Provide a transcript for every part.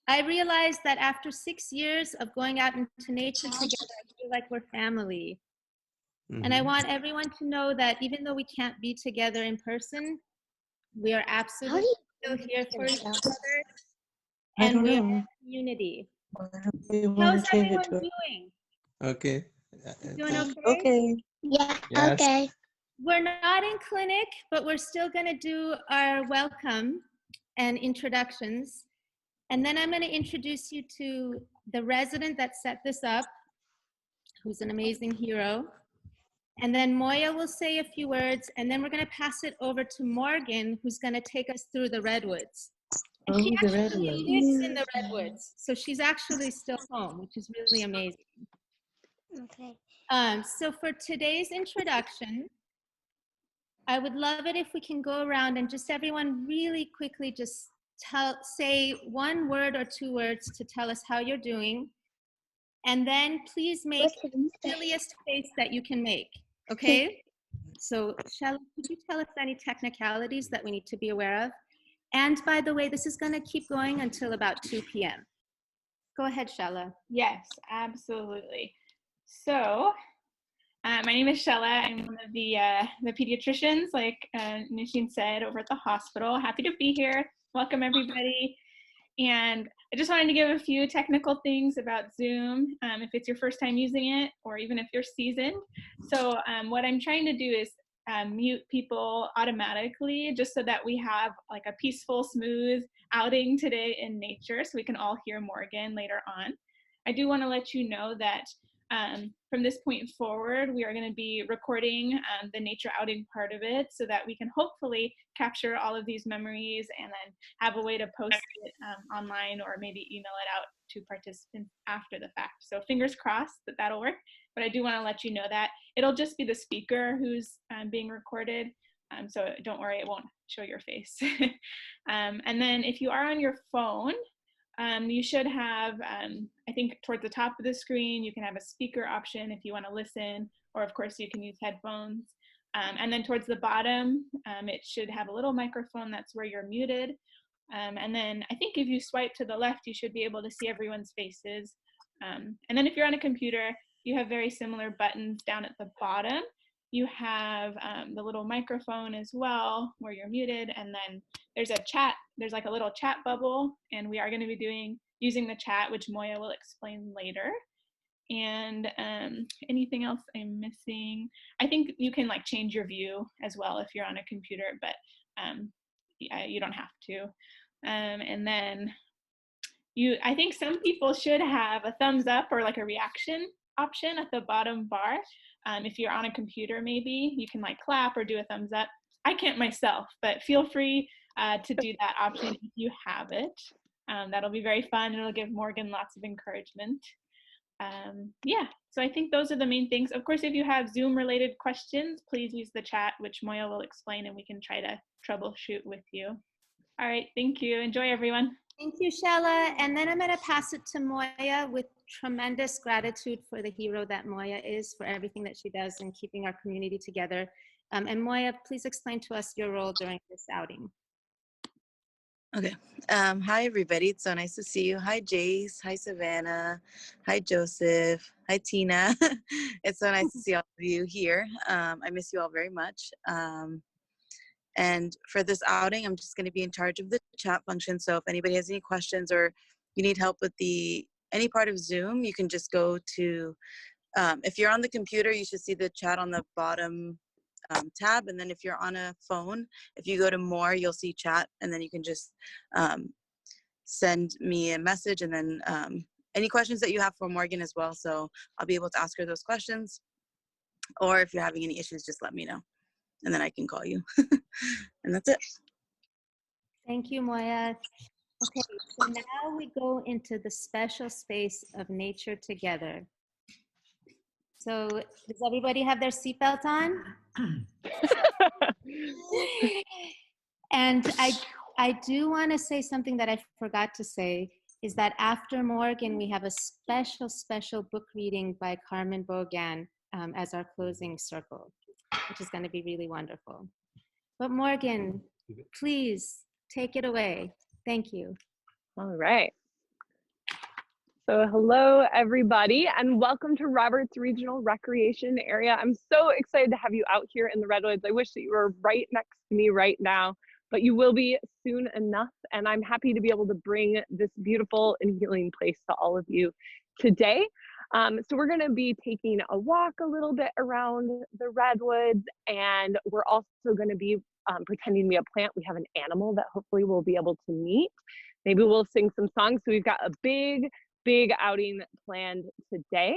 I realized that after 6 years of going out into nature together, I feel like we're family. And I want everyone to know that even though we can't be together in person, we are absolutely still here for each other, and we are a community. How's everyone doing? Okay. Doing okay? Okay. Yeah, Yes. okay. We're not in clinic, but we're still going to do our welcome and introductions. And then I'm going to introduce you to the resident that set this up, who's an amazing hero. And then Moya will say a few words, and then we're going to pass it over to Morgan, who's going to take us through the Redwoods. And she the actually Redwoods. lives in the Redwoods, so she's actually still home, which is really amazing. Okay. So for today's introduction, I would love it if we can go around and just everyone really quickly just say one word or two words to tell us how you're doing. And then please make the silliest face that you can make, okay? So Shella, could you tell us any technicalities that we need to be aware of? And by the way, this is gonna keep going until about 2 p.m. Go ahead, Shella. Yes, absolutely. So, my name is Shella. I'm one of the pediatricians, like Nisheen said, over at the hospital. Happy to be here. Welcome, everybody. And I just wanted to give a few technical things about Zoom, if it's your first time using it, or even if you're seasoned. So what I'm trying to do is mute people automatically, just so that we have like a peaceful, smooth outing today in nature, so we can all hear Morgan later on. I do want to let you know that from this point forward, we are going to be recording the nature outing part of it, so that we can hopefully capture all of these memories and then have a way to post it online, or maybe email it out to participants after the fact. So fingers crossed that that'll work. But I do want to let you know that it'll just be the speaker who's being recorded. So don't worry, it won't show your face. And then if you are on your phone, you should have, I think towards the top of the screen, you can have a speaker option if you want to listen, or of course you can use headphones. And then towards the bottom, it should have a little microphone, that's where you're muted. And then I think if you swipe to the left, you should be able to see everyone's faces. And then if you're on a computer, you have very similar buttons down at the bottom. You have the little microphone as well, where you're muted, and then there's a chat, there's like a little chat bubble, and we are going to be using the chat, which Moya will explain later. And anything else I'm missing? I think you can like change your view as well if you're on a computer, but you don't have to. And then I think some people should have a thumbs up or like a reaction option at the bottom bar. If you're on a computer, maybe you can like clap or do a thumbs up. I can't myself, but feel free to do that option if you have it. That'll be very fun, and it'll give Morgan lots of encouragement. Yeah, so I think those are the main things. Of course, if you have Zoom related questions, please use the chat, which Moya will explain, and we can try to troubleshoot with you. All right, thank you. Enjoy, everyone. Thank you, Shella. And then I'm going to pass it to Moya with tremendous gratitude for the hero that Moya is, for everything that she does in keeping our community together. And Moya, please explain to us your role during this outing. Okay. Hi, everybody. It's so nice to see you. Hi, Jace. Hi, Savannah. Hi, Joseph. Hi, Tina. It's so nice to see all of you here. I miss you all very much. And for this outing, I'm just going to be in charge of the chat function. So if anybody has any questions or you need help with any part of Zoom, you can just go to, if you're on the computer, you should see the chat on the bottom tab. And then if you're on a phone, if you go to more, you'll see chat. And then you can just send me a message, and then any questions that you have for Morgan as well. So I'll be able to ask her those questions. Or if you're having any issues, just let me know, and then I can call you. And that's it. Thank you, Moya. Okay, so now we go into the special space of nature together. So does everybody have their seatbelt on? And I do want to say something that I forgot to say, is that after Morgan, we have a special book reading by Carmen Bogan as our closing circle, which is going to be really wonderful. But Morgan, please take it away. Thank you. All right. So hello, everybody, and welcome to Roberts Regional Recreation Area. I'm so excited to have you out here in the Redwoods. I wish that you were right next to me right now, but you will be soon enough, and I'm happy to be able to bring this beautiful and healing place to all of you today. So we're going to be taking a walk a little bit around the Redwoods, and we're also going to be pretending to be a plant. We have an animal that hopefully we'll be able to meet. Maybe we'll sing some songs. So we've got a big outing planned today.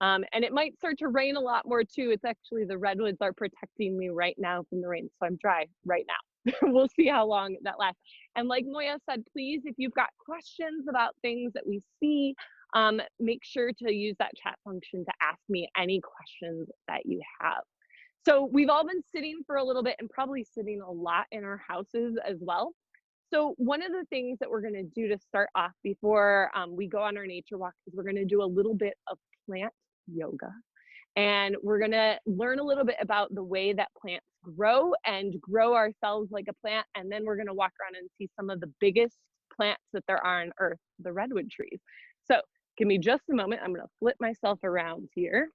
And it might start to rain a lot more too. It's actually the Redwoods are protecting me right now from the rain. So I'm dry right now. We'll see how long that lasts. And like Moya said, please, if you've got questions about things that we see, make sure to use that chat function to ask me any questions that you have. So we've all been sitting for a little bit and probably sitting a lot in our houses as well. So one of the things that we're going to do to start off before we go on our nature walk is we're going to do a little bit of plant yoga. And we're going to learn a little bit about the way that plants grow and grow ourselves like a plant. And then we're going to walk around and see some of the biggest plants that there are on Earth, the redwood trees. So give me just a moment. I'm going to flip myself around here.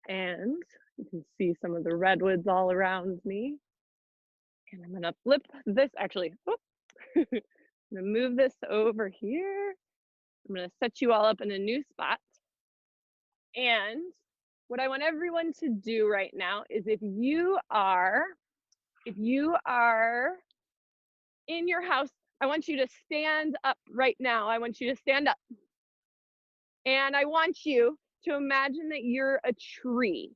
And you can see some of the redwoods all around me. And I'm going to flip this, actually, I'm gonna move this over here. I'm gonna set you all up in a new spot. And what I want everyone to do right now is if you are in your house, I want you to stand up right now. I want you to stand up. And I want you to imagine that you're a tree.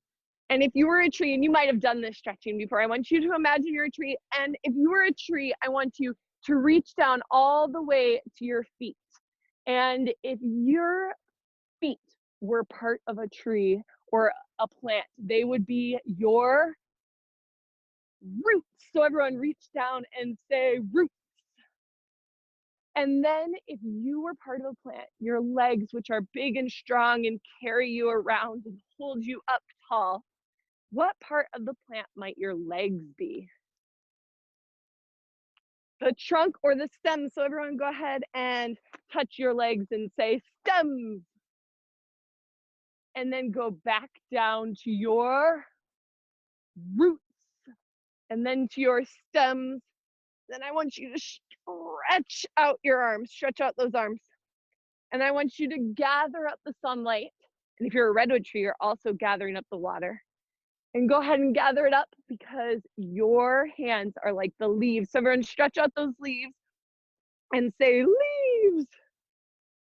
And if you were a tree, and you might have done this stretching before, I want you to imagine you're a tree. And if you were a tree, I want you to reach down all the way to your feet. And if your feet were part of a tree or a plant, they would be your roots. So everyone reach down and say roots. And then if you were part of a plant, your legs, which are big and strong and carry you around and hold you up tall, what part of the plant might your legs be? The trunk or the stem. So everyone go ahead and touch your legs and say stems. And then go back down to your roots and then to your stems. Then I want you to stretch out your arms, stretch out those arms. And I want you to gather up the sunlight. And if you're a redwood tree, you're also gathering up the water. And go ahead and gather it up because your hands are like the leaves. So everyone stretch out those leaves and say leaves.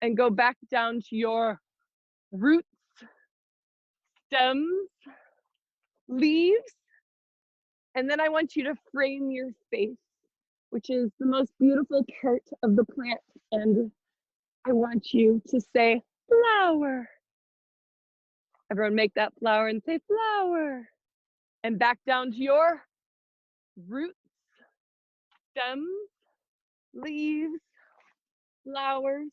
And go back down to your roots, stems, leaves. And then I want you to frame your face, which is the most beautiful part of the plant. And I want you to say flower. Everyone make that flower and say flower. And back down to your roots, stems, leaves, flowers.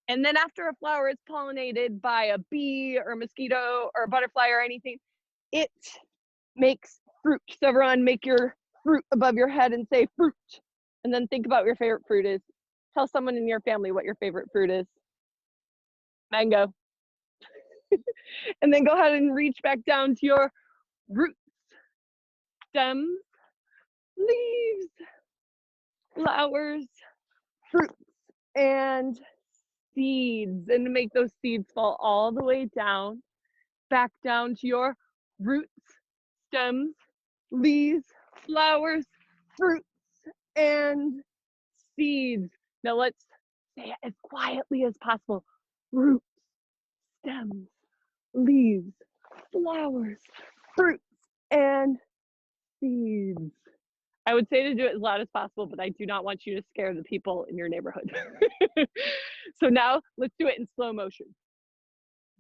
And then after a flower is pollinated by a bee or a mosquito or a butterfly or anything, it makes fruit. So everyone make your fruit above your head and say fruit. And then think about what your favorite fruit is. Tell someone in your family what your favorite fruit is. Mango. And then go ahead and reach back down to your roots, stems, leaves, flowers, fruits, and seeds. And make those seeds fall all the way down, back down to your roots, stems, leaves, flowers, fruits, and seeds. Now let's say it as quietly as possible. Roots, stems, leaves, flowers, fruits, and seeds. I would say to do it as loud as possible, but I do not want you to scare the people in your neighborhood. So now let's do it in slow motion.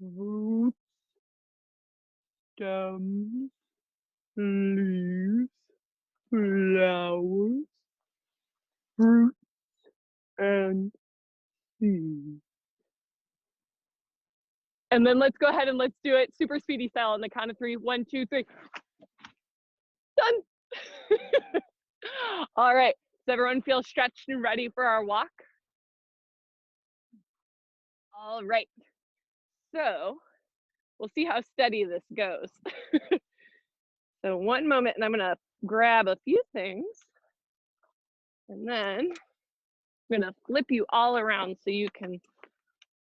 Roots, stems, leaves, flowers, fruits, and seeds. And then let's go ahead and let's do it super speedy style on the count of 3. 1, 2, 3. Done. All right. Does everyone feel stretched and ready for our walk? All right. So we'll see how steady this goes. So one moment, and I'm gonna grab a few things, and then I'm gonna flip you all around so you can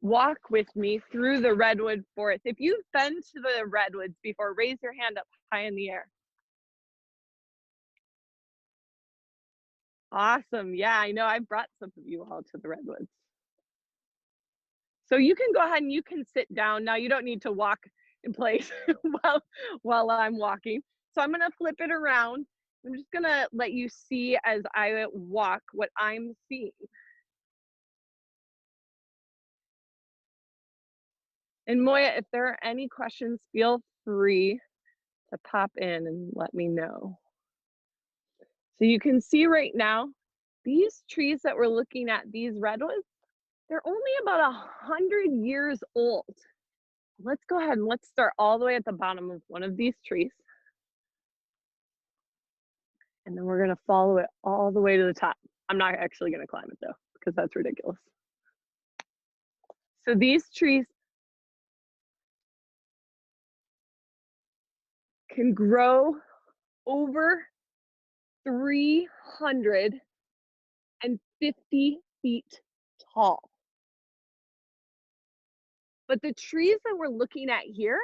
walk with me through the redwood forest. If you've been to the redwoods before, raise your hand up high in the air. Awesome. Yeah, I know I brought some of you all to the redwoods. So you can go ahead and you can sit down. Now you don't need to walk in place while I'm walking. So I'm gonna flip it around. I'm just gonna let you see as I walk what I'm seeing. And Moya, if there are any questions, feel free to pop in and let me know. So you can see right now, these trees that we're looking at, these redwoods, they're only about 100 years old. Let's go ahead and let's start all the way at the bottom of one of these trees. And then we're gonna follow it all the way to the top. I'm not actually gonna climb it though, because that's ridiculous. So these trees can grow over 350 feet tall. But the trees that we're looking at here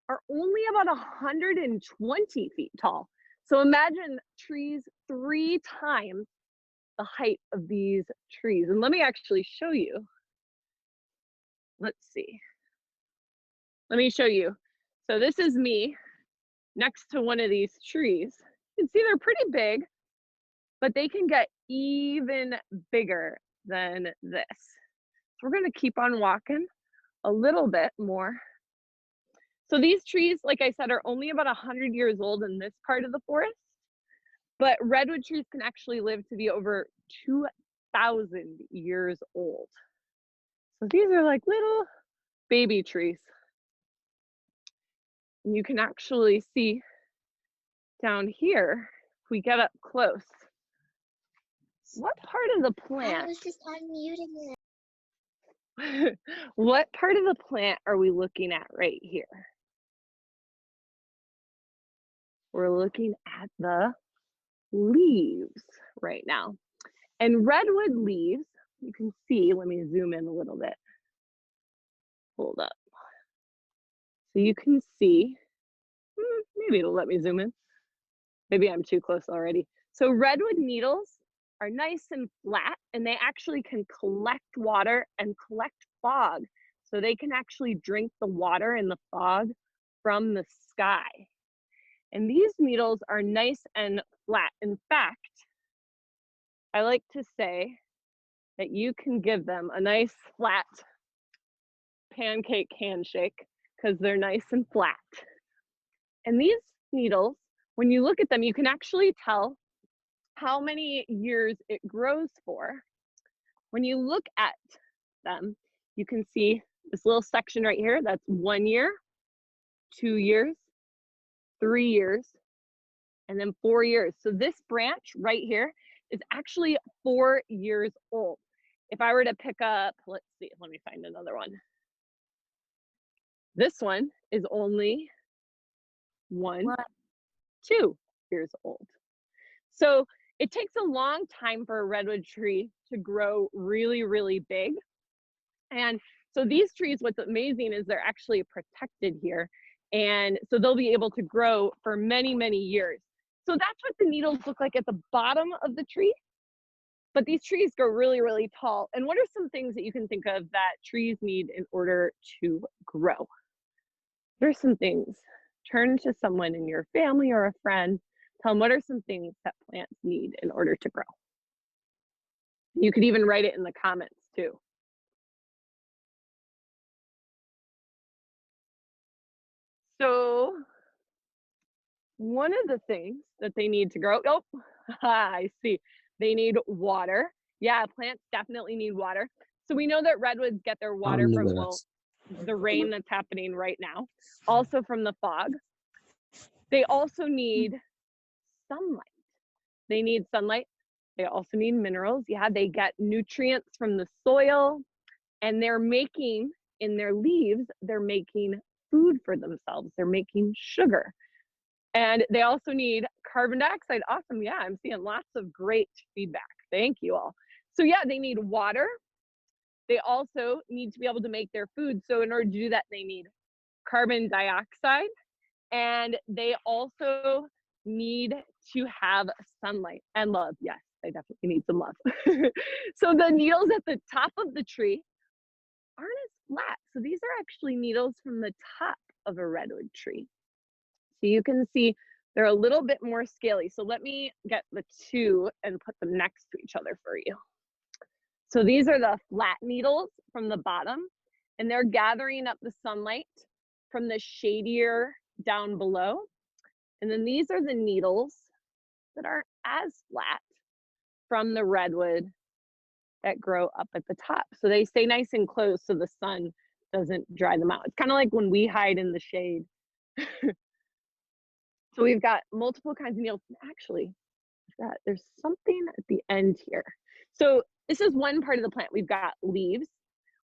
are only about 120 feet tall. So imagine trees 3 times the height of these trees. And let me actually show you. Let's see. Let me show you. So this is me next to one of these trees. You can see they're pretty big, but they can get even bigger than this. So we're gonna keep on walking a little bit more. So these trees, like I said, are only about 100 years old in this part of the forest, but redwood trees can actually live to be over 2,000 years old. So these are like little baby trees. And you can actually see down here, if we get up close, what part of the I plant, was just unmuting it. what part of the plant are we looking at right here? We're looking at the leaves right now. And redwood leaves, you can see, let me zoom in a little bit. Hold up. So you can see, maybe it'll let me zoom in. Maybe I'm too close already. So redwood needles are nice and flat, and they actually can collect water and collect fog. So they can actually drink the water and the fog from the sky. And these needles are nice and flat. In fact, I like to say that you can give them a nice flat pancake handshake because they're nice and flat. And these needles, when you look at them, you can actually tell how many years it grows for. When you look at them, you can see this little section right here, that's 1 year, 2 years, 3 years, and then 4 years. So this branch right here is actually 4 years old. If I were to pick up, let's see, let me find another one. This one is only 2 years old. So it takes a long time for a redwood tree to grow really, really big. And so these trees, what's amazing is they're actually protected here. And so they'll be able to grow for many, many years. So that's what the needles look like at the bottom of the tree. But these trees grow really, really tall. And what are some things that you can think of that trees need in order to grow? There's some things. Turn to someone in your family or a friend. Tell them what are some things that plants need in order to grow. You could even write it in the comments too. So one of the things that they need to grow, I see, they need water. Yeah, plants definitely need water. So we know that redwoods get their water from the rain that's happening right now, also from the fog. They also need sunlight. They need sunlight. They also need minerals. Yeah, they get nutrients from the soil and they're making, in their leaves, they're making food for themselves. They're making sugar. And they also need carbon dioxide. Awesome. Yeah, I'm seeing lots of great feedback. Thank you all. So yeah, they need water. They also need to be able to make their food. So in order to do that, they need carbon dioxide, and they also need to have sunlight and love. Yes, they definitely need some love. So the needles at the top of the tree aren't as flat. So these are actually needles from the top of a redwood tree. So you can see they're a little bit more scaly. So let me get the two and put them next to each other for you. So these are the flat needles from the bottom, and they're gathering up the sunlight from the shadier down below. And then these are the needles that aren't as flat from the redwood that grow up at the top. So they stay nice and close so the sun doesn't dry them out. It's kind of like when we hide in the shade. So we've got multiple kinds of needles. Actually, there's something at the end here. So this is one part of the plant. We've got leaves.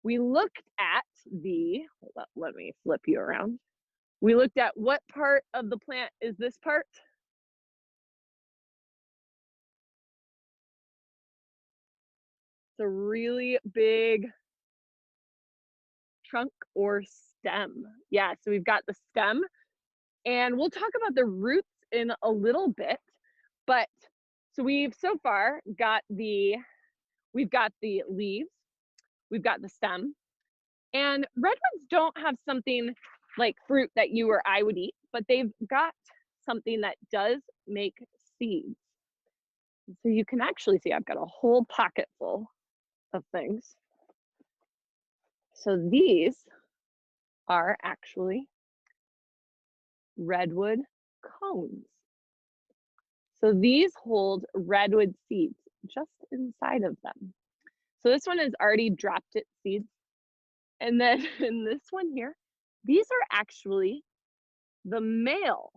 We looked at the, hold up, let me flip you around. We looked at what part of the plant is this part? It's a really big trunk or stem. Yeah, so we've got the stem, and we'll talk about the roots in a little bit. But so we've so far got we've got the leaves, we've got the stem, and redwoods don't have something like fruit that you or I would eat, but they've got something that does make seeds. So you can actually see I've got a whole pocket full of things. So these are actually redwood cones. So these hold redwood seeds just inside of them. So this one has already dropped its seeds. And then in this one here, these are actually the male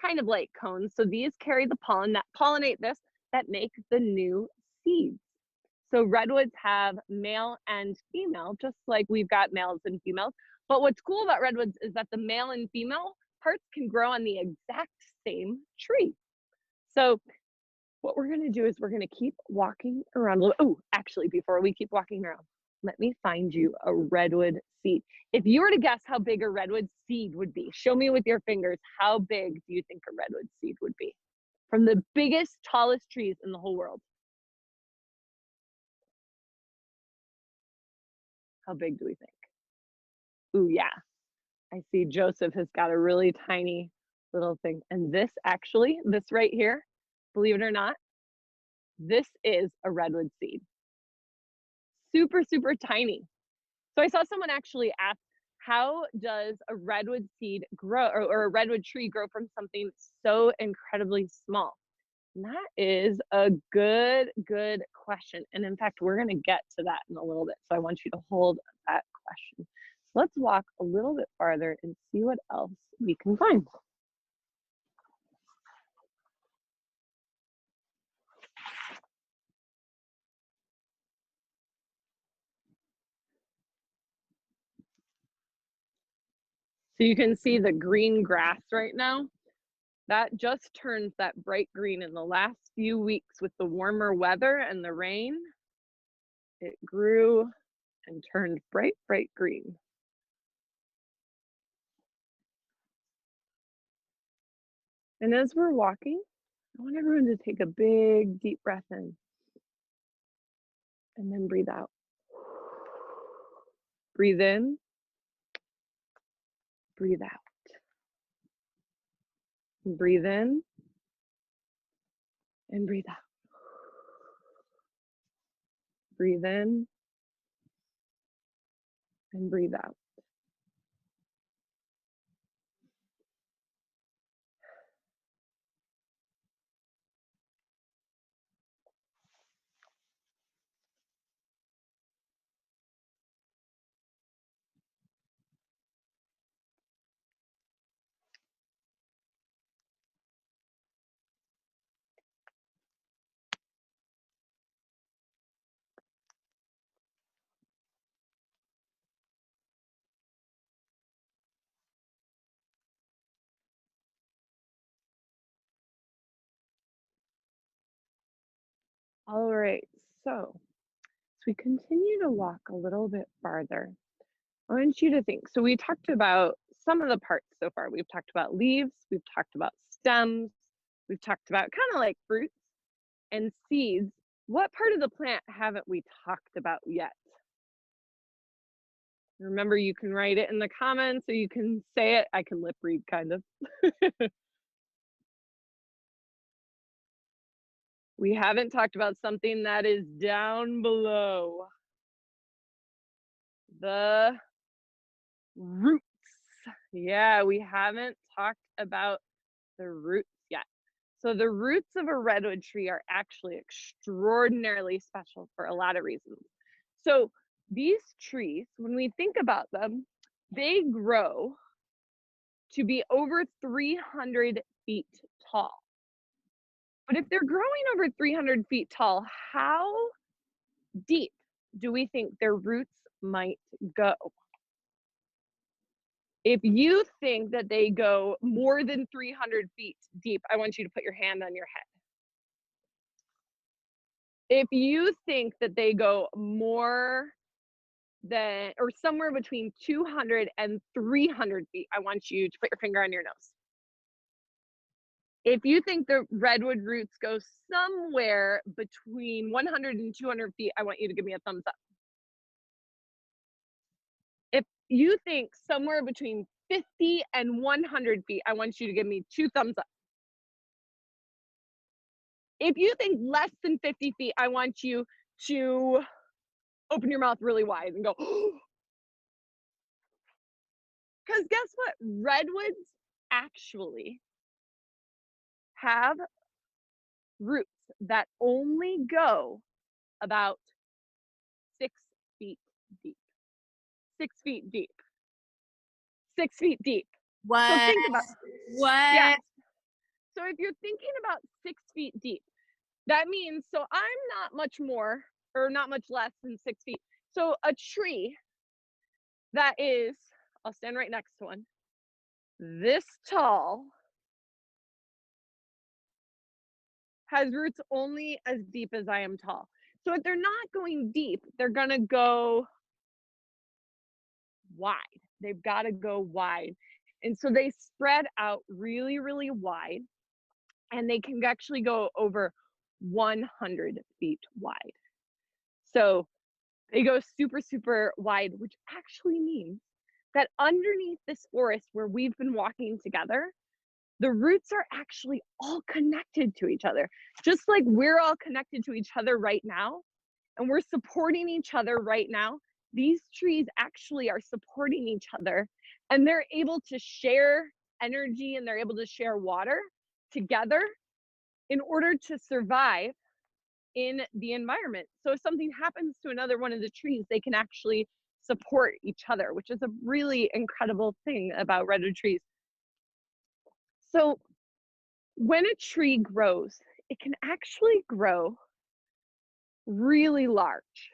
kind of like cones. So these carry the pollen that pollinate this, that make the new seeds. So redwoods have male and female, just like we've got males and females. But what's cool about redwoods is that the male and female parts can grow on the exact same tree. So what we're gonna do is we're gonna keep walking around. Oh, actually, before we keep walking around, let me find you a redwood seed. If you were to guess how big a redwood seed would be, show me with your fingers, how big do you think a redwood seed would be? From the biggest, tallest trees in the whole world. How big do we think? Ooh, yeah. I see Joseph has got a really tiny little thing. And this actually, this right here, believe it or not, this is a redwood seed. Super, super tiny. So I saw someone actually ask, how does a redwood seed grow, or a redwood tree grow from something so incredibly small? And that is a good question. And in fact, we're gonna get to that in a little bit. So I want you to hold that question. So let's walk a little bit farther and see what else we can find. So you can see the green grass right now. That just turns that bright green in the last few weeks with the warmer weather and the rain. It grew and turned bright green. And as we're walking, I want everyone to take a big, deep breath in and then breathe out. Breathe in, breathe out. Breathe in and breathe out. Breathe in and breathe out. All right, so as we continue to walk a little bit farther, I want you to think. So we talked about some of the parts so far. We've talked about leaves, we've talked about stems, we've talked about kind of like fruits and seeds. What part of the plant haven't we talked about yet? Remember, you can write it in the comments or you can say it. I can lip read kind of. We haven't talked about something that is down below. The roots. Yeah, we haven't talked about the roots yet. So the roots of a redwood tree are actually extraordinarily special for a lot of reasons. So these trees, when we think about them, they grow to be over 300 feet tall. But if they're growing over 300 feet tall, how deep do we think their roots might go? If you think that they go more than 300 feet deep, I want you to put your hand on your head. If you think that they go more than, or somewhere between 200 and 300 feet, I want you to put your finger on your nose. If you think the redwood roots go somewhere between 100 and 200 feet, I want you to give me a thumbs up. If you think somewhere between 50 and 100 feet, I want you to give me 2 thumbs up. If you think less than 50 feet, I want you to open your mouth really wide and go, because guess what? Redwoods actually have roots that only go about 6 feet deep. 6 feet deep. 6 feet deep. What? So think about What? yeah. So if you're thinking about 6 feet deep, that means, so I'm not much more or not much less than 6 feet. So a tree that is, I'll stand right next to one, this tall has roots only as deep as I am tall. So if they're not going deep, they're gonna go wide. They've gotta go wide. And so they spread out really, really wide, and they can actually go over 100 feet wide. So they go super, super wide, which actually means that underneath this forest where we've been walking together, the roots are actually all connected to each other, just like we're all connected to each other right now, and we're supporting each other right now. These trees actually are supporting each other, and they're able to share energy and they're able to share water together in order to survive in the environment. So if something happens to another one of the trees, they can actually support each other, which is a really incredible thing about redwood trees. So when a tree grows, it can actually grow really large.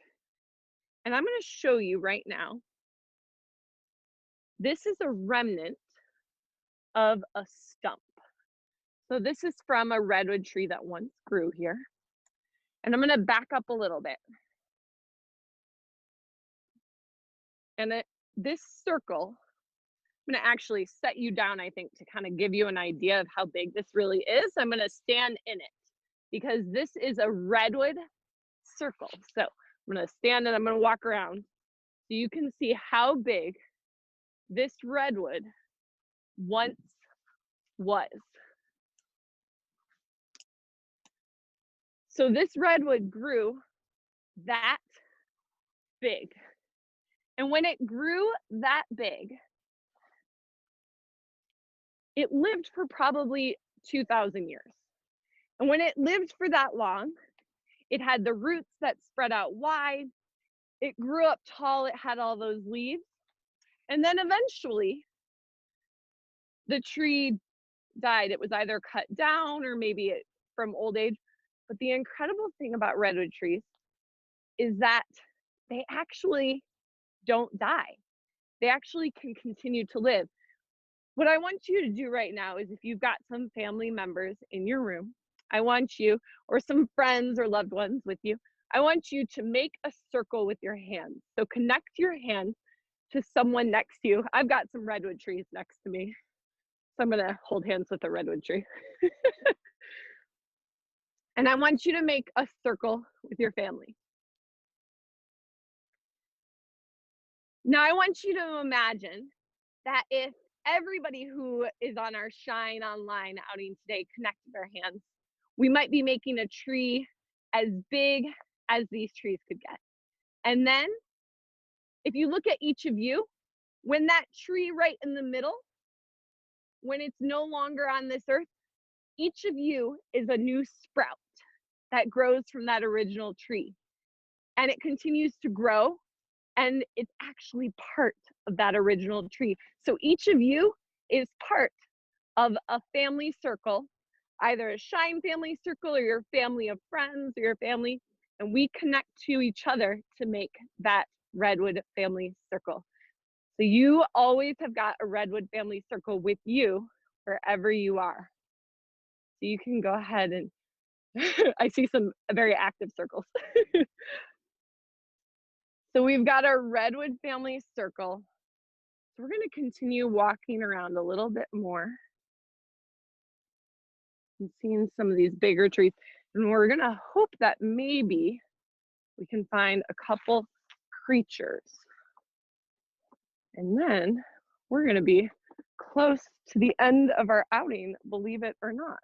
And I'm going to show you right now. This is a remnant of a stump. So this is from a redwood tree that once grew here. And I'm going to back up a little bit. And this circle, I'm going to actually set you down, I think, to kind of give you an idea of how big this really is. I'm going to stand in it because this is a redwood circle. So I'm going to stand and I'm going to walk around so you can see how big this redwood once was. So this redwood grew that big. And when it grew that big, it lived for probably 2,000 years. And when it lived for that long, it had the roots that spread out wide. It grew up tall. It had all those leaves. And then eventually, the tree died. It was either cut down or maybe from old age. But the incredible thing about redwood trees is that they actually don't die. They actually can continue to live. What I want you to do right now is, if you've got some family members in your room, I want you, or some friends or loved ones with you, I want you to make a circle with your hands. So connect your hands to someone next to you. I've got some redwood trees next to me, so I'm gonna hold hands with a redwood tree. And I want you to make a circle with your family. Now I want you to imagine that if everybody who is on our Shine Online outing today connected their hands, we might be making a tree as big as these trees could get. And then if you look at each of you, when that tree right in the middle, when it's no longer on this earth, each of you is a new sprout that grows from that original tree. And it continues to grow, and it's actually part of that original tree. So each of you is part of a family circle, either a Shine family circle or your family of friends or your family, and we connect to each other to make that Redwood family circle. So you always have got a Redwood family circle with you wherever you are. So you can go ahead and I see some very active circles. So we've got our Redwood family circle. So we're going to continue walking around a little bit more and seeing some of these bigger trees. And we're going to hope that maybe we can find a couple creatures. And then we're going to be close to the end of our outing, believe it or not.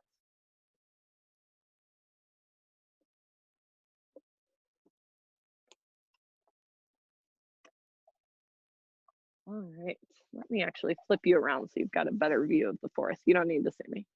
All right, let me actually flip you around so you've got a better view of the forest. You don't need to see me.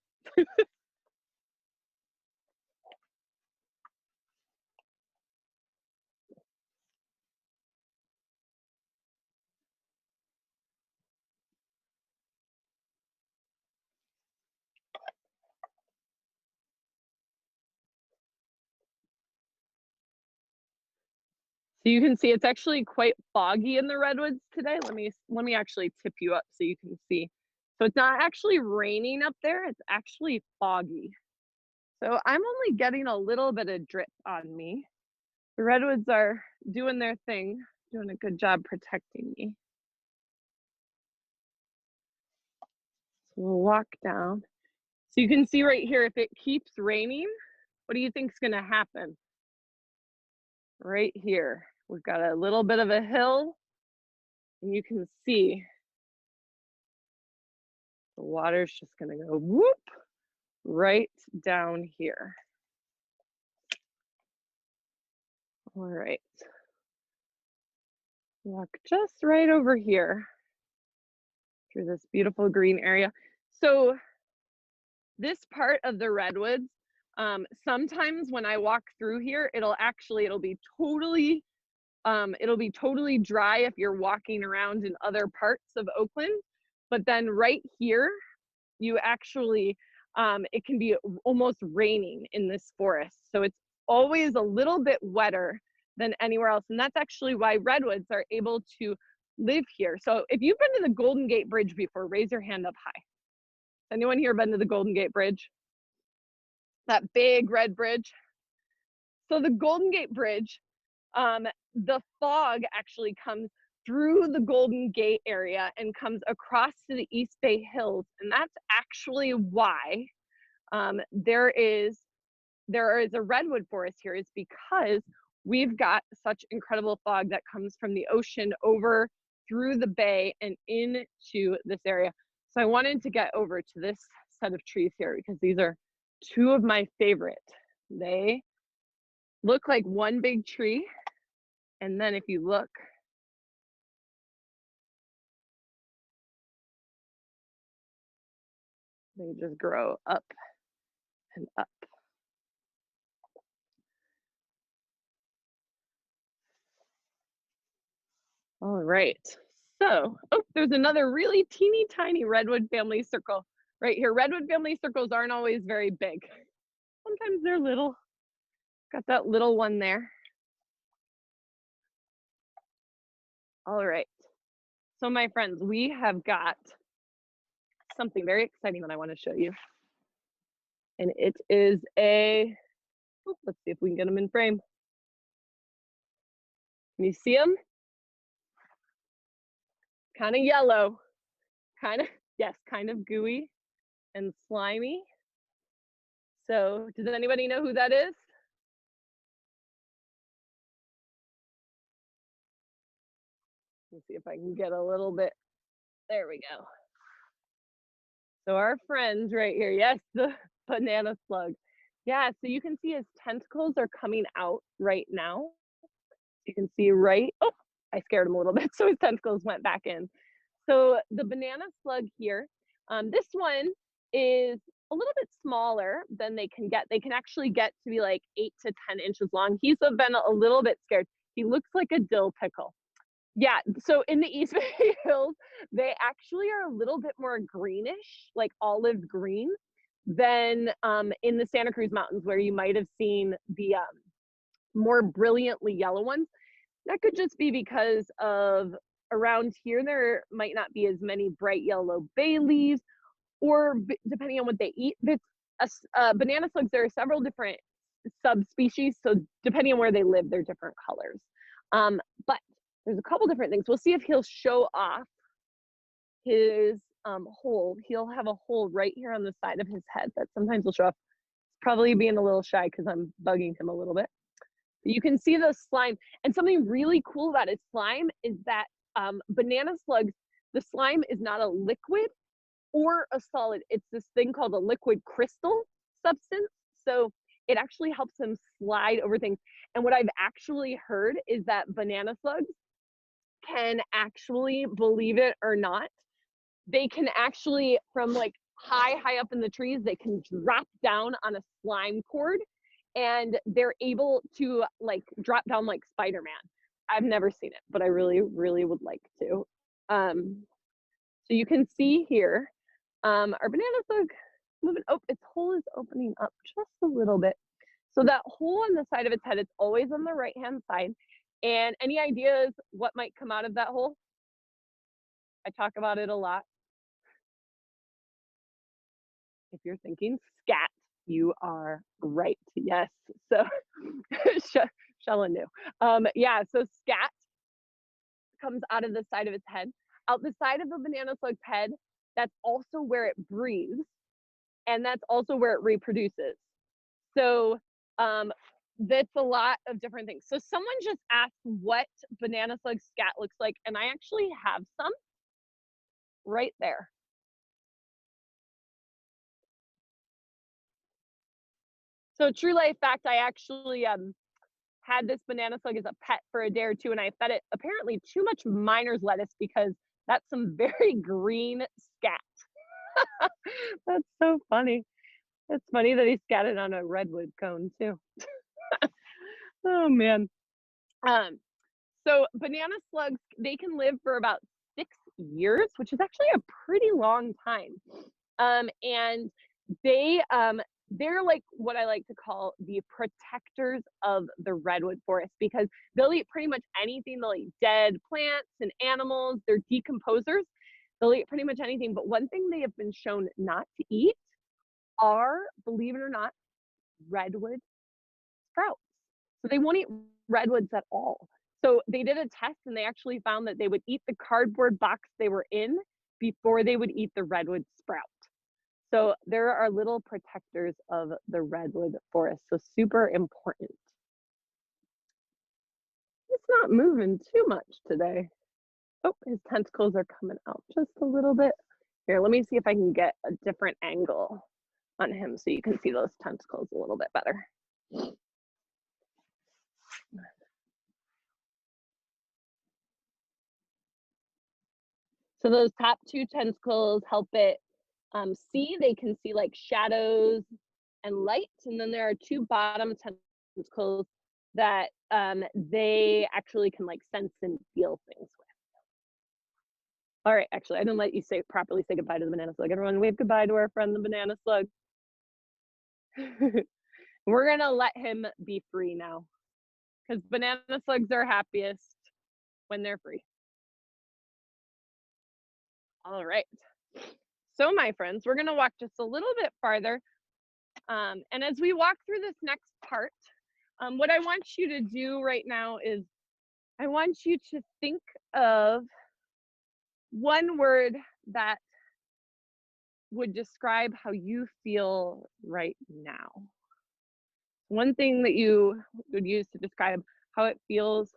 So you can see it's actually quite foggy in the redwoods today. Let me actually tip you up so you can see. So it's not actually raining up there, it's actually foggy. So I'm only getting a little bit of drip on me. The redwoods are doing their thing, doing a good job protecting me. So we'll walk down. So you can see right here, if it keeps raining, what do you think is gonna happen? Right here, we've got a little bit of a hill, and you can see the water's just gonna go whoop right down here. All right, walk just right over here through this beautiful green area. So this part of the redwoods, sometimes when I walk through here, it'll be totally dry if you're walking around in other parts of Oakland. But then right here, you actually, it can be almost raining in this forest. So it's always a little bit wetter than anywhere else. And that's actually why redwoods are able to live here. So if you've been to the Golden Gate Bridge before, raise your hand up high. Anyone here been to the Golden Gate Bridge? That big red bridge? So the Golden Gate Bridge, the fog actually comes through the Golden Gate area and comes across to the East Bay Hills. And that's actually why there is a redwood forest here, is because we've got such incredible fog that comes from the ocean over through the bay and into this area. So I wanted to get over to this set of trees here because these are two of my favorite. They look like one big tree. And then if you look, they just grow up and up. All right, so, oh, there's another really teeny tiny redwood family circle right here. Redwood family circles aren't always very big. Sometimes they're little. Got that little one there. All right, so my friends, we have got something very exciting that I want to show you. And it is a, oh, let's see if we can get him in frame. Can you see him? Kind of yellow, kind of, yes, kind of gooey and slimy. So does anybody know who that is? Let's see if I can get a little bit, there we go. So our friends right here, yes, the banana slug. Yeah, so you can see his tentacles are coming out right now. You can see right, oh, I scared him a little bit, so his tentacles went back in. So the banana slug here, this one is a little bit smaller than they can get. They can actually get to be like 8 to 10 inches long. He's been a little bit scared. He looks like a dill pickle. Yeah, so in the East Bay Hills, they actually are a little bit more greenish, like olive green, than in the Santa Cruz Mountains, where you might have seen the more brilliantly yellow ones. That could just be because of around here, there might not be as many bright yellow bay leaves, or depending on what they eat. Banana slugs, there are several different subspecies, so depending on where they live, they're different colors. But there's a couple different things. We'll see if he'll show off his hole. He'll have a hole right here on the side of his head that sometimes will show up. He's probably being a little shy because I'm bugging him a little bit. But you can see the slime. And something really cool about his slime is that banana slugs, the slime is not a liquid or a solid. It's this thing called a liquid crystal substance. So it actually helps them slide over things. And what I've actually heard is that banana slugs can actually, believe it or not, they can actually, from like high up in the trees, they can drop down on a slime cord, and they're able to like drop down like Spider-Man. I've never seen it, but I really would like to. So you can see here, our banana slug moving. Oh, its hole is opening up just a little bit. So that hole on the side of its head, it's always on the right-hand side. And any ideas what might come out of that hole? I talk about it a lot. If you're thinking scat, you are right. Yes. So Shella knew. Yeah, so scat comes out of the side of its head. Out the side of a banana slug's head, that's also where it breathes, and that's also where it reproduces. So that's a lot of different things. So someone just asked what banana slug scat looks like, and I actually have some right there. So true life fact, I actually had this banana slug as a pet for a day or two, and I fed it apparently too much miner's lettuce because that's some very green scat. That's so funny. It's funny that he scatted on a redwood cone too. Oh man. So banana slugs, they can live for about 6 years, which is actually a pretty long time. And they're like what I like to call the protectors of the redwood forest, because they'll eat pretty much anything. They'll eat dead plants and animals. They're decomposers. They'll eat pretty much anything. But one thing they have been shown not to eat are, believe it or not, redwood sprouts. So they won't eat redwoods at all. So they did a test, and they actually found that they would eat the cardboard box they were in before they would eat the redwood sprout. So there are little protectors of the redwood forest. So super important. It's not moving too much today. Oh, his tentacles are coming out just a little bit. Here, let me see if I can get a different angle on him so you can see those tentacles a little bit better. So those top 2 tentacles help it see. They can see like shadows and light. And then there are 2 bottom tentacles that they actually can like sense and feel things with. All right, actually, I didn't let you properly say goodbye to the banana slug. Everyone wave goodbye to our friend, the banana slug. We're gonna let him be free now, because banana slugs are happiest when they're free. All right. So my friends, we're gonna walk just a little bit farther. And as we walk through this next part, what I want you to do right now is I want you to think of one word that would describe how you feel right now. One thing that you would use to describe how it feels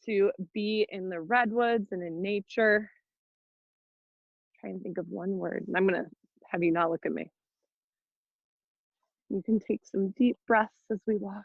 to be in the redwoods and in nature. Try and think of one word. And I'm going to have you not look at me. You can take some deep breaths as we walk.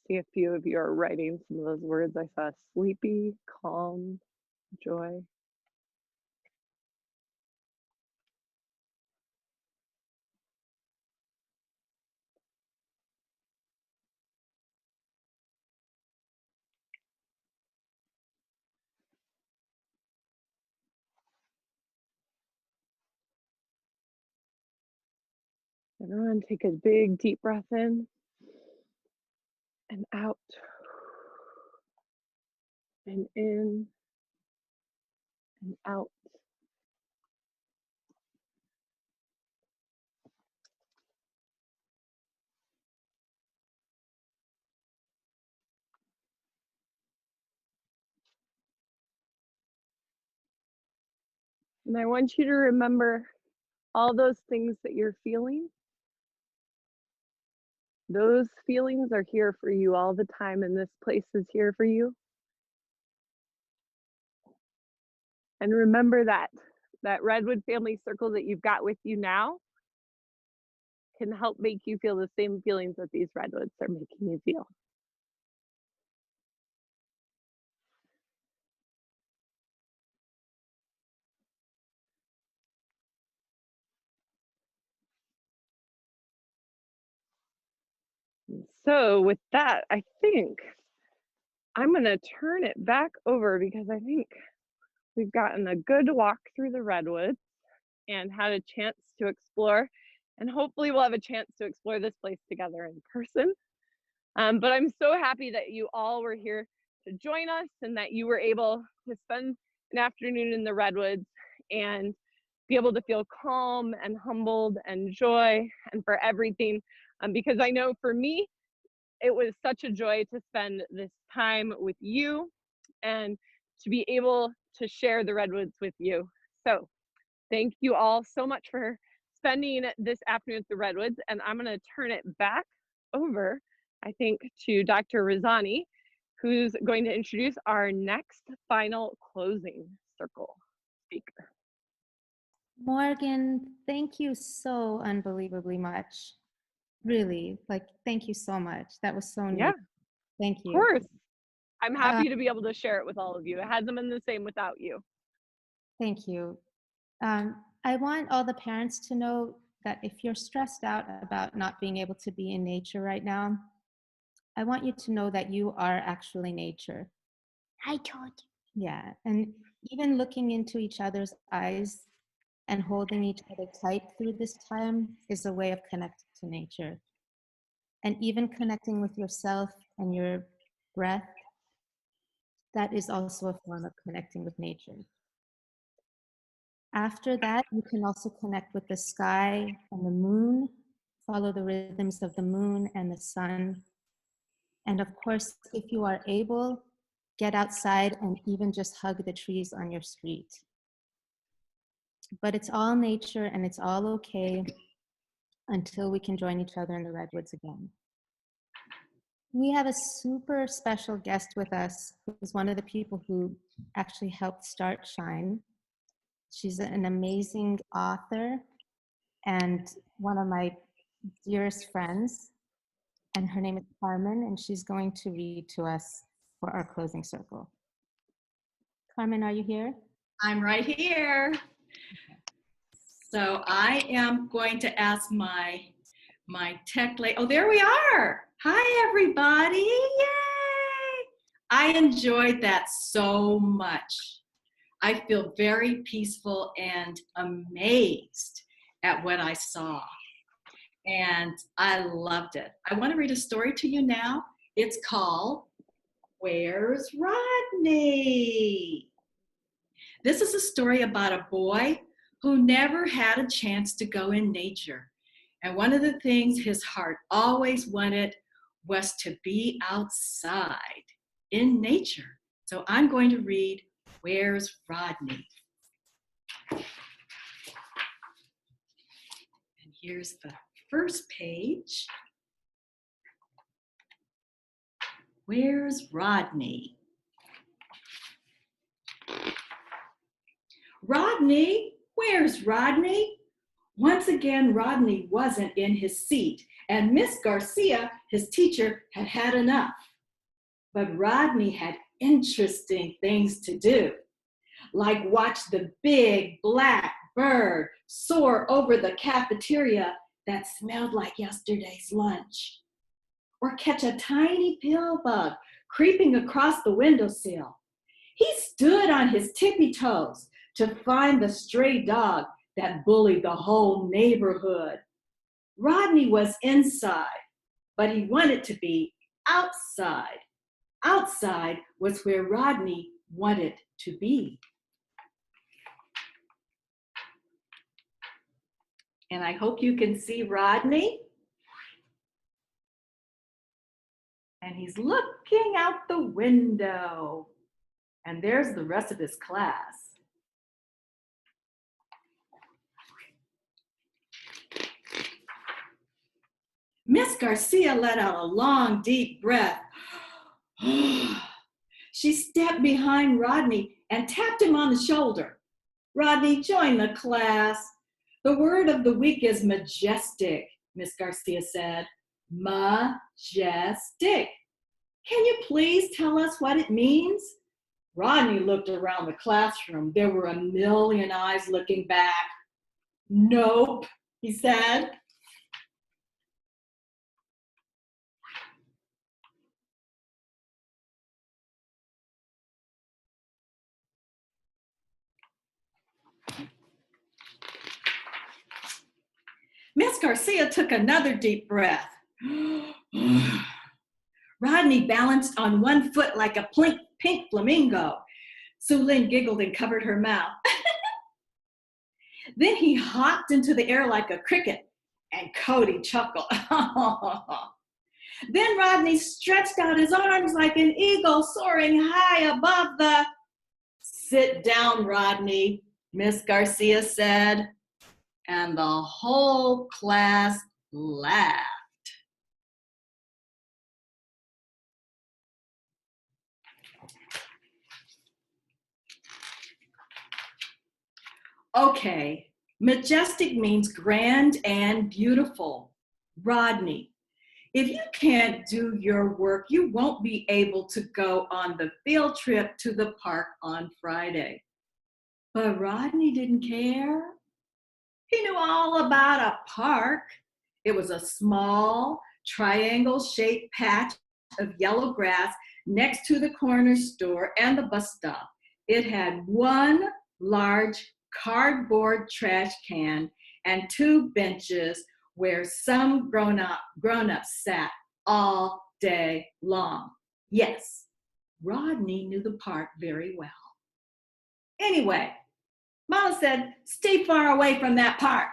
See a few of you are writing some of those words. I saw sleepy, calm, joy. Everyone take a big deep breath in and out and in and out. And I want you to remember all those things that you're feeling. Those feelings are here for you all the time, and this place is here for you. And remember that Redwood Family Circle that you've got with you now can help make you feel the same feelings that these redwoods are making you feel. So with that, I think I'm going to turn it back over because I think we've gotten a good walk through the redwoods and had a chance to explore, and hopefully we'll have a chance to explore this place together in person. But I'm so happy that you all were here to join us and that you were able to spend an afternoon in the redwoods and be able to feel calm and humbled and joy and for everything. Because I know for me, it was such a joy to spend this time with you and to be able to share the redwoods with you. So thank you all so much for spending this afternoon at the redwoods. And I'm going to turn it back over, I think, to Dr. Razani, who's going to introduce our next final closing circle speaker. Morgan, thank you so unbelievably much. Really, like, thank you so much. That was so neat. Yeah, Thank you. of course. I'm happy to be able to share it with all of you. It hasn't been the same without you. Thank you. I want all the parents to know that if you're stressed out about not being able to be in nature right now, I want you to know that you are actually nature. I told you. Yeah, and even looking into each other's eyes and holding each other tight through this time is a way of connecting to nature. And even connecting with yourself and your breath, that is also a form of connecting with nature. After that, you can also connect with the sky and the moon, follow the rhythms of the moon and the sun. And of course, if you are able, get outside and even just hug the trees on your street. But it's all nature and it's all okay until we can join each other in the redwoods again. We have a super special guest with us, who's one of the people who actually helped start Shine. She's an amazing author and one of my dearest friends. And her name is Carmen, and she's going to read to us for our closing circle. Carmen, are you here? I'm right here. So I am going to ask my tech lady. Oh, there we are. Hi, everybody. Yay! I enjoyed that so much. I feel very peaceful and amazed at what I saw. And I loved it. I want to read a story to you now. It's called Where's Rodney? This is a story about a boy who never had a chance to go in nature. And one of the things his heart always wanted was to be outside in nature. So I'm going to read Where's Rodney? And here's the first page. Where's Rodney? Rodney? Where's Rodney? Once again, Rodney wasn't in his seat, and Miss Garcia, his teacher, had had enough. But Rodney had interesting things to do, like watch the big black bird soar over the cafeteria that smelled like yesterday's lunch, or catch a tiny pill bug creeping across the windowsill. He stood on his tippy toes to find the stray dog that bullied the whole neighborhood. Rodney was inside, but he wanted to be outside. Outside was where Rodney wanted to be. And I hope you can see Rodney. And he's looking out the window. And there's the rest of his class. Miss Garcia let out a long, deep breath. She stepped behind Rodney and tapped him on the shoulder. Rodney, join the class. The word of the week is majestic, Miss Garcia said. Majestic. Can you please tell us what it means? Rodney looked around the classroom. There were a million eyes looking back. Nope, he said. Miss Garcia took another deep breath. Rodney balanced on one foot like a pink flamingo. Sue Lynn giggled and covered her mouth. Then he hopped into the air like a cricket, and Cody chuckled. Then Rodney stretched out his arms like an eagle soaring high above the... Sit down, Rodney, Miss Garcia said. And the whole class laughed. Okay, majestic means grand and beautiful. Rodney, if you can't do your work, you won't be able to go on the field trip to the park on Friday. But Rodney didn't care. He knew all about a park. It was a small, triangle-shaped patch of yellow grass next to the corner store and the bus stop. It had one large cardboard trash can and two benches where some grown-ups sat all day long. Yes, Rodney knew the park very well. Anyway, Mama said, stay far away from that park.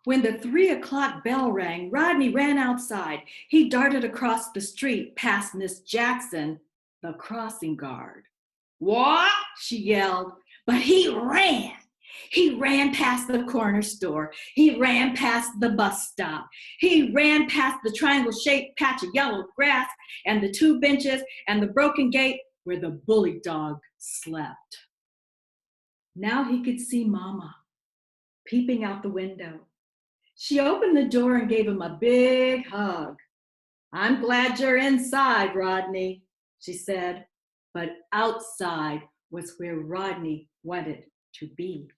When the 3 o'clock bell rang, Rodney ran outside. He darted across the street past Miss Jackson, the crossing guard. What? She yelled, but he ran. He ran past the corner store. He ran past the bus stop. He ran past the triangle-shaped patch of yellow grass and the two benches and the broken gate where the bully dog slept. Now he could see Mama. peeping out the window. She opened the door and gave him a big hug. "I'm glad you're inside, Rodney," she said, but outside was where Rodney wanted to be.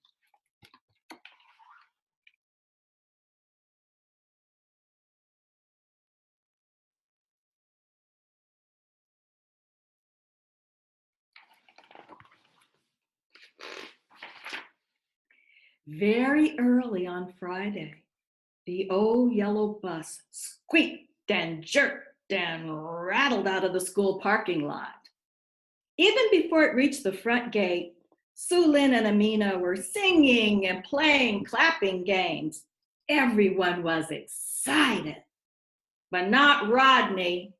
Very early on Friday, the old yellow bus squeaked and jerked and rattled out of the school parking lot. Even before it reached the front gate, Sue Lynn and Amina were singing and playing clapping games. Everyone was excited, but not Rodney.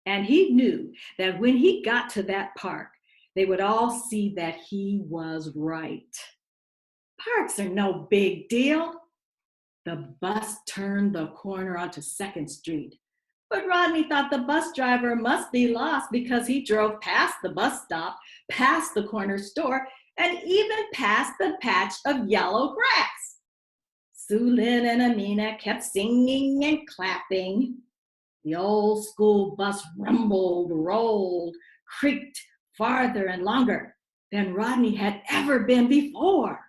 And he knew that when he got to that park, they would all see that he was right. Parks are no big deal. The bus turned the corner onto 2nd Street. But Rodney thought the bus driver must be lost because he drove past the bus stop, past the corner store, and even past the patch of yellow grass. Sue Lynn and Amina kept singing and clapping. The old school bus rumbled, rolled, creaked farther and longer than Rodney had ever been before.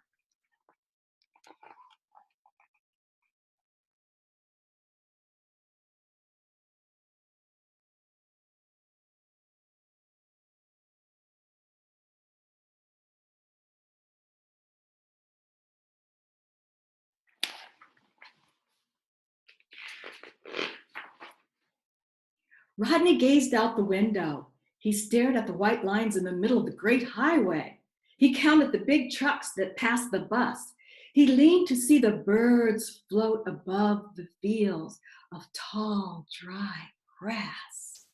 Rodney gazed out the window. He stared at the white lines in the middle of the great highway. He counted the big trucks that passed the bus. He leaned to see the birds float above the fields of tall, dry grass.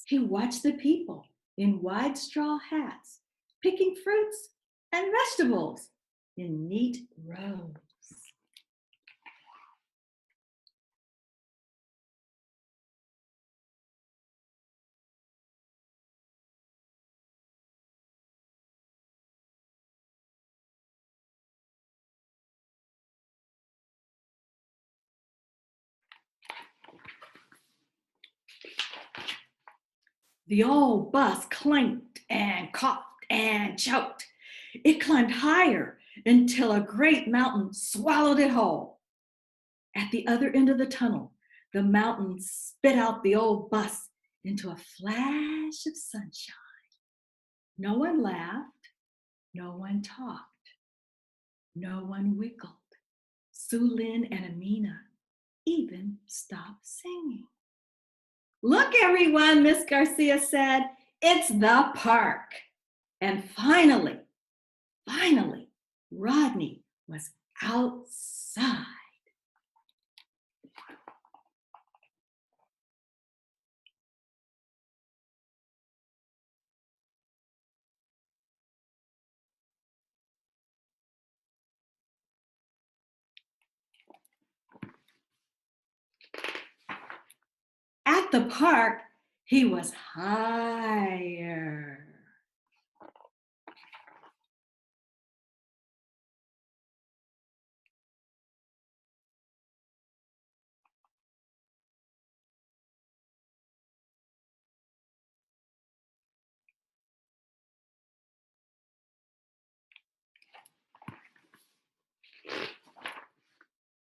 He watched the people in wide straw hats, picking fruits and vegetables in neat rows. The old bus clanked and coughed and choked. It climbed higher until a great mountain swallowed it whole. At the other end of the tunnel, the mountain spit out the old bus into a flash of sunshine. No one laughed, no one talked, no one wiggled. Sue Lynn and Amina even stopped singing. "Look, everyone," Miss Garcia said, "it's the park." And finally, Rodney was outside. At the park, he was higher.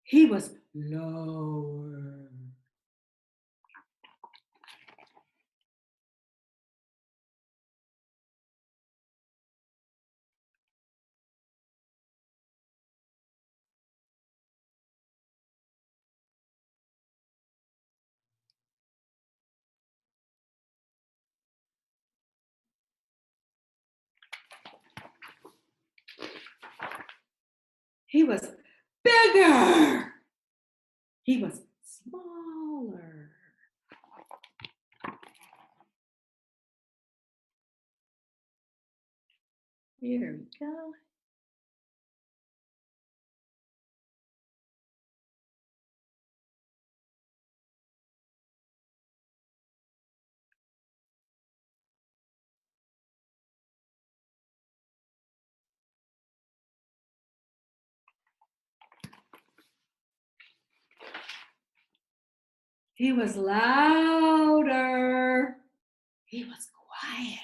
He was lower. He was bigger. He was smaller. Here we go. He was louder. He was quieter.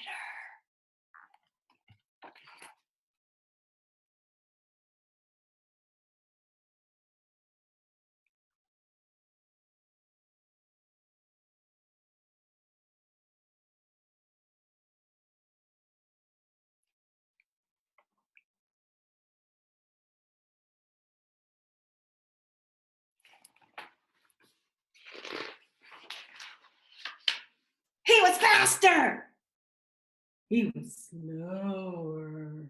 He was faster. He was slower.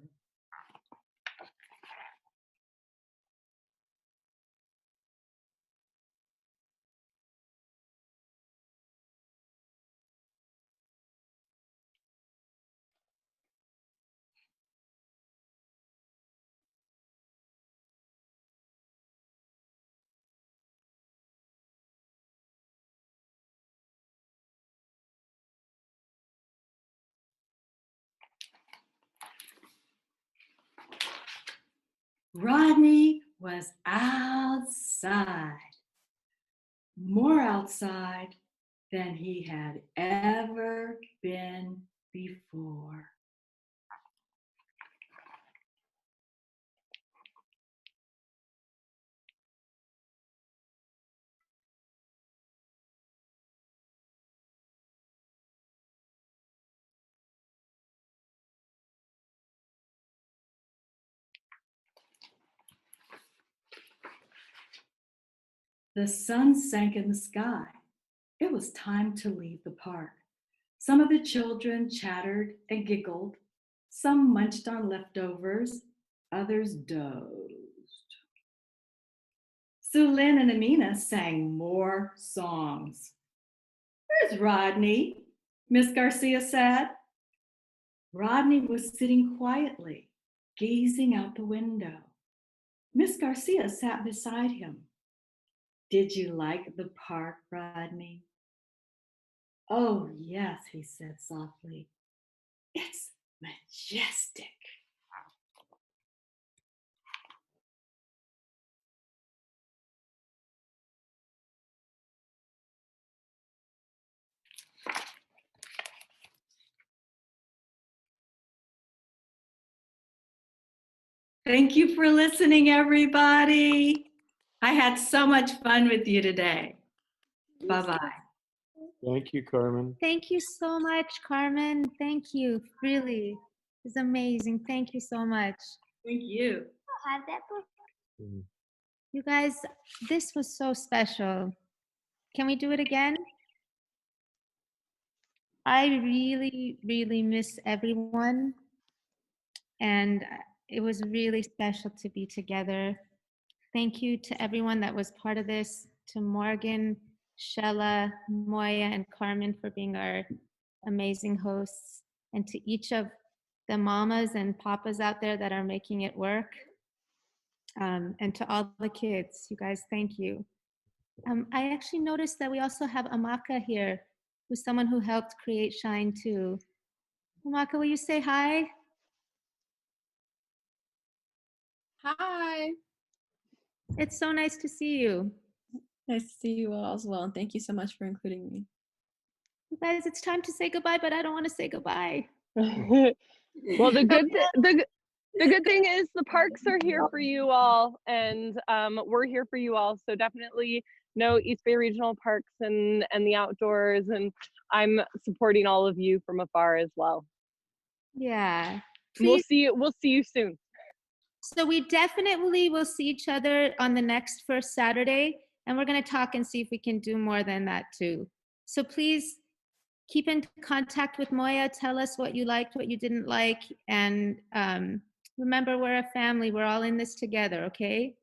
Rodney was outside, more outside than he had ever been before. The sun sank in the sky. It was time to leave the park. Some of the children chattered and giggled. Some munched on leftovers. Others dozed. Sue Lynn and Amina sang more songs. "Where's Rodney?" Miss Garcia said. Rodney was sitting quietly, gazing out the window. Miss Garcia sat beside him. "Did you like the park, Rodney?" "Oh, yes," he said softly. "It's majestic." Thank you for listening, everybody. I had so much fun with you today. Bye-bye. Thank you, Carmen. Thank you so much, Carmen. Thank you. Really. It's amazing. Thank you so much. Thank you. Have that book. You guys, this was so special. Can we do it again? I really, really miss everyone. And it was really special to be together. Thank you to everyone that was part of this, to Morgan, Shella, Moya, and Carmen for being our amazing hosts, and to each of the mamas and papas out there that are making it work, and to all the kids. You guys, thank you. I actually noticed that we also have Amaka here, who's someone who helped create Shine too. Amaka, will you say hi? Hi. It's so nice to see you. Nice to see you all as well, and thank you so much for including me. You guys, it's time to say goodbye, but I don't want to say goodbye. Well, the good thing is the parks are here for you all, and we're here for you all. So definitely know East Bay Regional Parks and the outdoors, and I'm supporting all of you from afar as well. Yeah. We'll see you soon. So we definitely will see each other on the next first Saturday, and we're going to talk and see if we can do more than that too. So please keep in contact with Moya. Tell us what you liked, what you didn't like, and remember, we're a family. We're all in this together, okay?